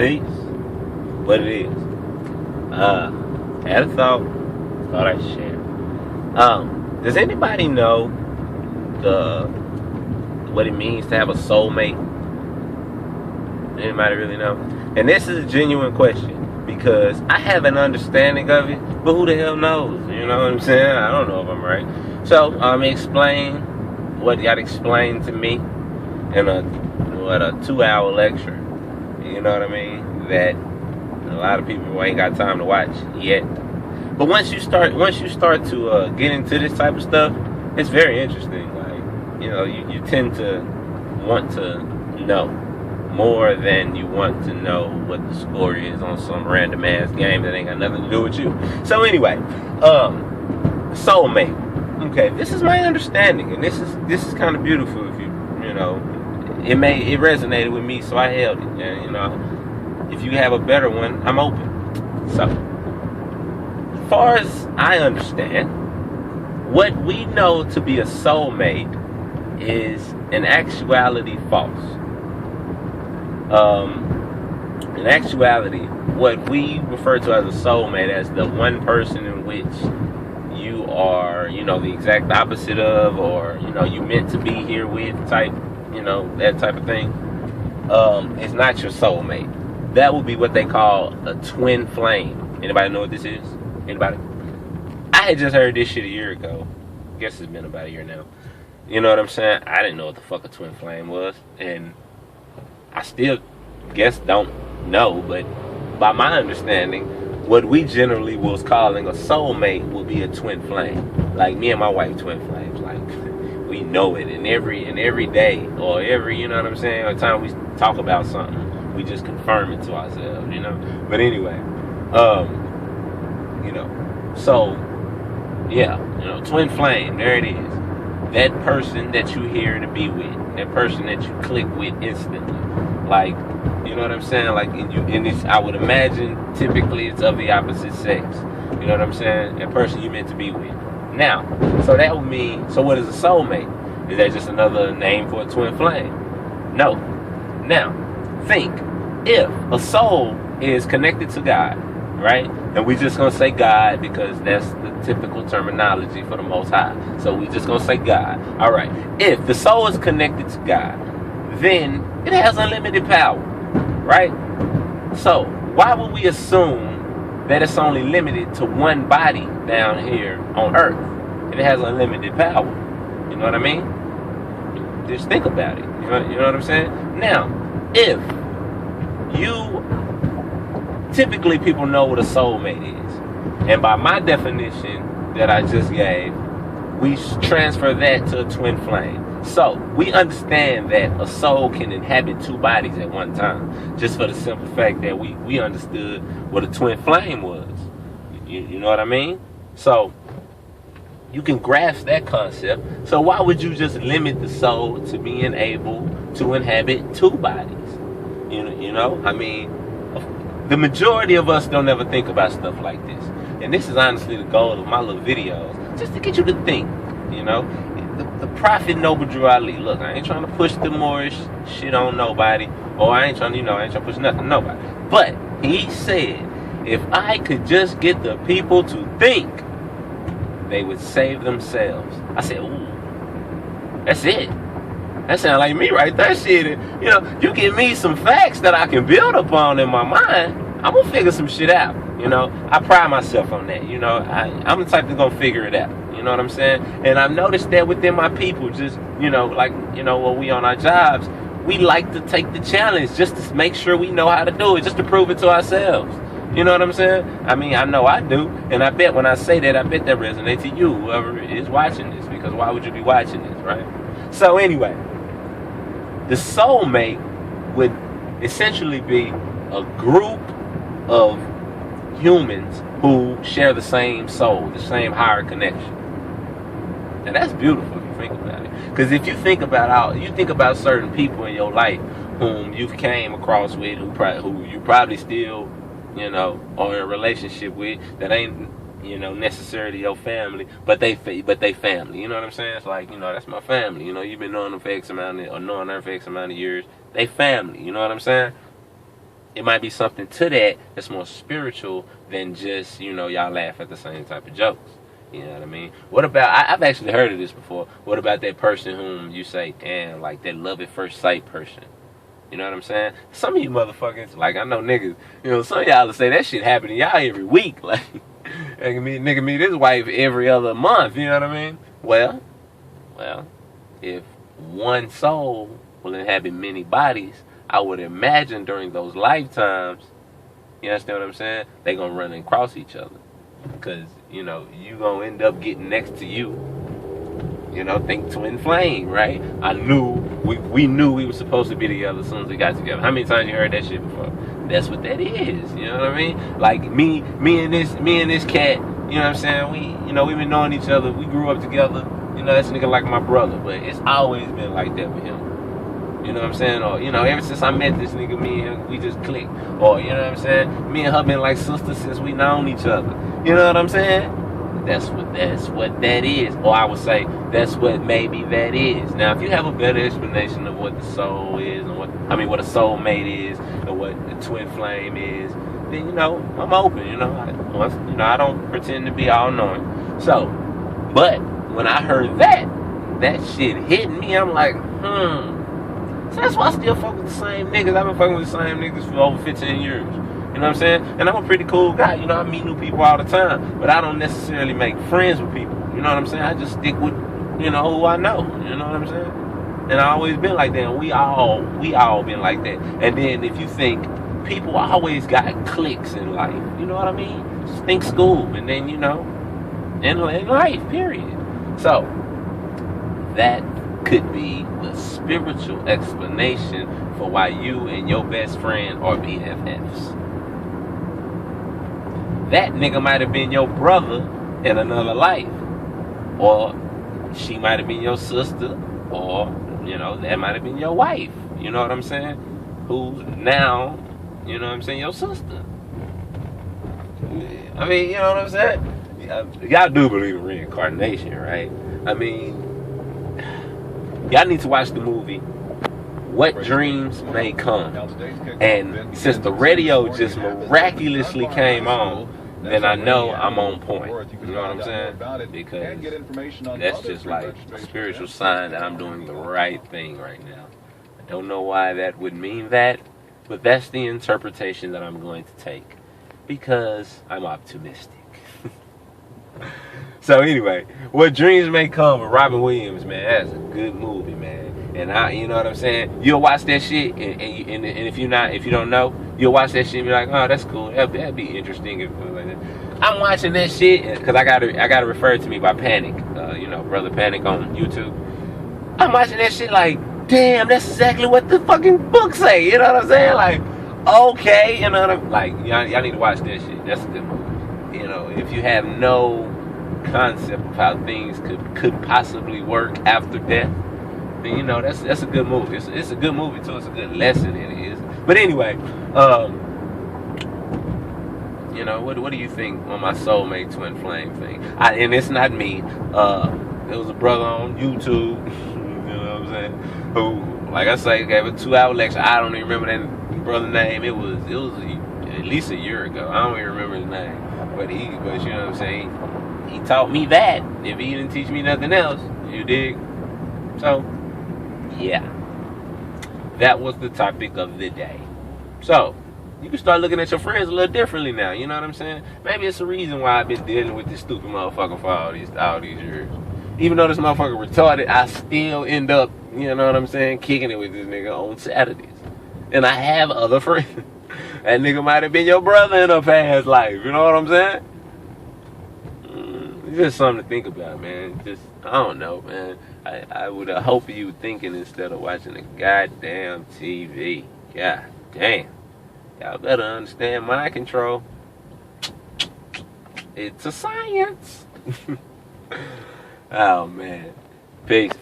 Peace. What it is. Had a thought I'd share. Does anybody know what it means to have a soulmate? Anybody really know? And this is a genuine question because I have an understanding of it, but who the hell knows? You know what I'm saying? I don't know if I'm right. So explain what got explained to me in a 2-hour lecture. You know what I mean? That a lot of people ain't got time to watch yet. But once you start to get into this type of stuff, it's very interesting. Like, you tend to want to know more than you want to know what the score is on some random ass game that ain't got nothing to do with you. So anyway, soulmate. Okay, this is my understanding, and this is kind of beautiful. If it resonated with me, so I held it. And if you have a better one, I'm open. So, as far as I understand, what we know to be a soulmate is in actuality false. In actuality, what we refer to as a soulmate as the one person in which you are, the exact opposite of, or, you meant to be here with type, that type of thing, is not your soulmate. That would be what they call a twin flame. Anybody know what this is? Anybody? I had just heard this shit a year ago. Guess it's been about a year now. You know what I'm saying? I didn't know what the fuck a twin flame was, and I still don't know, but by my understanding, what we generally was calling a soulmate will be a twin flame. Like me and my wife, twin flames. Like, we know it, and every day, or every, you know what I'm saying, every time we talk about something, we just confirm it to ourselves, But anyway, so, yeah, twin flame, there it is. That person that you here to be with, that person that you click with instantly. Like, you know what I'm saying? Like, I would imagine typically it's of the opposite sex. You know what I'm saying? That person you meant to be with. Now, so that would mean, so what is a soulmate? Is that just another name for a twin flame? No. Now, think, if a soul is connected to God, right? And we just gonna say God because that's the typical terminology for the Most High. So we just gonna say God. All right. If the soul is connected to God, then it has unlimited power, right? So why would we assume that it's only limited to one body down here on Earth? And it has unlimited power. You know what I mean? Just think about it. You know what I'm saying? Now, if typically people know what a soulmate is. And by my definition that I just gave, we transfer that to a twin flame. So, we understand that a soul can inhabit two bodies at one time. Just for the simple fact that we understood what a twin flame was. You know what I mean? So, you can grasp that concept. So why would you just limit the soul to being able to inhabit two bodies? I mean, the majority of us don't ever think about stuff like this. And this is honestly the goal of my little videos, just to get you to think, The Prophet Noble Drew Ali, look, I ain't trying to push the Moorish shit on nobody, or I ain't trying to push nothing on nobody. But he said, if I could just get the people to think, they would save themselves. I said, ooh, that's it. That sounds like me right there, shit. You give me some facts that I can build upon in my mind, I'm gonna figure some shit out. I pride myself on that. I'm the type that's gonna figure it out. You know what I'm saying? And I've noticed that within my people, just, when we on our jobs, we like to take the challenge just to make sure we know how to do it, just to prove it to ourselves. You know what I'm saying? I mean, I know I do. And I bet when I say that, I bet that resonates to you, whoever is watching this. Because why would you be watching this, right? So anyway, the soulmate would essentially be a group of humans who share the same soul, the same higher connection. And that's beautiful if you think about it. Because if you think about certain people in your life whom you've came across with, who you probably still or in a relationship with, that ain't, necessarily your family, but they family. You know what I'm saying? It's like, that's my family. You've been knowing them for X amount of, or knowing her for X amount of years. They family. You know what I'm saying? it might be something to that that's more spiritual than just, y'all laugh at the same type of jokes. You know what I mean? What about, I've actually heard of this before. What about that person whom you say, damn, like that love at first sight person? You know what I'm saying? Some of you motherfuckers, like I know niggas, some of y'all will say that shit happen to y'all every week. Like, nigga meet his wife every other month. You know what I mean? Well, if one soul will inhabit many bodies, I would imagine during those lifetimes, you understand what I'm saying? They gonna run and cross each other. Because, you gonna end up getting next to you. Think twin flame, right? We knew we were supposed to be together as soon as we got together. How many times you heard that shit before? That's what that is, you know what I mean? Like me and this cat, you know what I'm saying? We've been knowing each other. We grew up together. This nigga like my brother, but it's always been like that with him. You know what I'm saying? Or, ever since I met this nigga, me and him, we just clicked. Or, you know what I'm saying? Me and her been like sisters since we known each other. You know what I'm saying? That's what that is. Or I would say that's what maybe that is. Now, if you have a better explanation of what the soul is and what a soulmate is and what the twin flame is, then, I'm open, I don't pretend to be all knowing. So, but when I heard that shit hit me, I'm like, So that's why I still fuck with the same niggas. I've been fucking with the same niggas for over 15 years. You know what I'm saying? And I'm a pretty cool guy. I meet new people all the time. But I don't necessarily make friends with people. You know what I'm saying? I just stick with, who I know. You know what I'm saying? And I always been like that. And we all been like that. And then if you think, people always got cliques in life. You know what I mean? Just think school. And then, in life, period. So, that could be the spiritual explanation for why you and your best friend are BFFs. That nigga might have been your brother in another life. Or she might have been your sister. Or, that might have been your wife. You know what I'm saying? Who's now, your sister. I mean, you know what I'm saying? Y'all do believe in reincarnation, right? I mean, y'all need to watch the movie What Dreams May Come. And since the radio just miraculously came on, then I know I'm on point. You know what I'm saying? Because that's just like a spiritual sign that I'm doing the right thing right now. I don't know why that would mean that, but that's the interpretation that I'm going to take. Because I'm optimistic. So anyway, What Dreams May Come with Robin Williams, man, that's a good movie, man. And you know what I'm saying? You'll watch that shit, and if you don't know, you'll watch that shit and be like, oh, that's cool. That'd be interesting if it was like that. I'm watching that shit because I got it referred to me by Panic, Brother Panic on YouTube. I'm watching that shit like, damn, that's exactly what the fucking book say. You know what I'm saying? Like, okay, you know what I'm like. Y'all need to watch that shit. That's a good movie. If you have no concept of how things could possibly work after death, then that's a good movie. It's a good movie too. It's a good lesson it is. But anyway, what do you think on my soulmate twin flame thing? And it's not me. There was a brother on YouTube, you know what I'm saying, who, like I say, gave a 2-hour lecture. I don't even remember that brother's name. It was at least a year ago. I don't even remember his name. But you know what I'm saying? He taught me that. If he didn't teach me nothing else, you dig? So, yeah. That was the topic of the day. So, you can start looking at your friends a little differently now. You know what I'm saying? Maybe it's a reason why I've been dealing with this stupid motherfucker for all these years. Even though this motherfucker retarded, I still end up, you know what I'm saying, kicking it with this nigga on Saturdays. And I have other friends. That nigga might have been your brother in a past life. You know what I'm saying? It's just something to think about, man. Just, I don't know, man. I would hope you thinking instead of watching the goddamn TV. God damn. Y'all better understand mind control. It's a science. Oh, man. Peace.